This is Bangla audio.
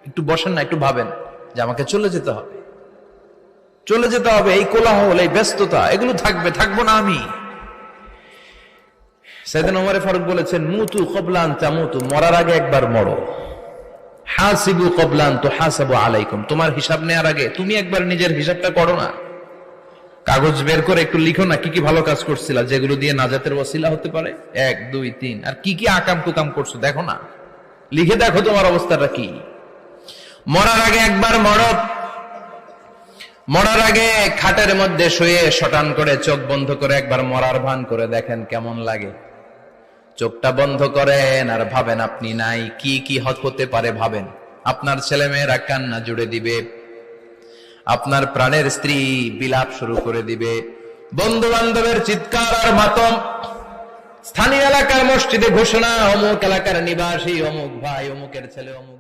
একটু বসেন না, একটু ভাবেন যে আমাকে চলে যেতে হবে, চলে যেতে হবে। এই কোলাহল, এই ব্যস্ততা, এগুলো থাকবে, থাকবো না আমি। সাইয়েদনা ওমর ফারুক বলেছেন, মুতু ক্বাবলা আন তামুতু, মরার আগে একবার মরো। হাসিবু ক্বাবলা আন তুহাসাবু আলাইকুম, তোমার হিসাব নেওয়ার আগে তুমি একবার নিজের হিসাবটা করো না। কাগজ বের করে একটু লিখো না কি কি ভালো কাজ করছিলা, যেগুলো দিয়ে নাজাতের ওসিলা হতে পারে, 1 2 3, আর কি কি আকাম কুকাম করছো দেখো না, লিখে দেখো তোমার অবস্থাটা কি। মরার আগে একবার মরো। মরার আগে খাটের মধ্যে শুয়ে শটান করে চোখ বন্ধ করে একবার মরার ভান করে দেখেন কেমন লাগে। চোখটা বন্ধ করেন আর ভাবেন আপনি নাই, কি কি হতে পারে ভাবেন। আপনার ছেলে মেয়েরা কান্না জুড়ে দিবে, আপনার প্রাণের স্ত্রী বিলাপ শুরু করে দিবে, বন্ধু বান্ধবের চিৎকার আর মাতম, স্থানীয় এলাকার মসজিদে ঘোষণা, অমুক এলাকার নিবাসী, অমুক ভাই, অমুকের ছেলে, অমুক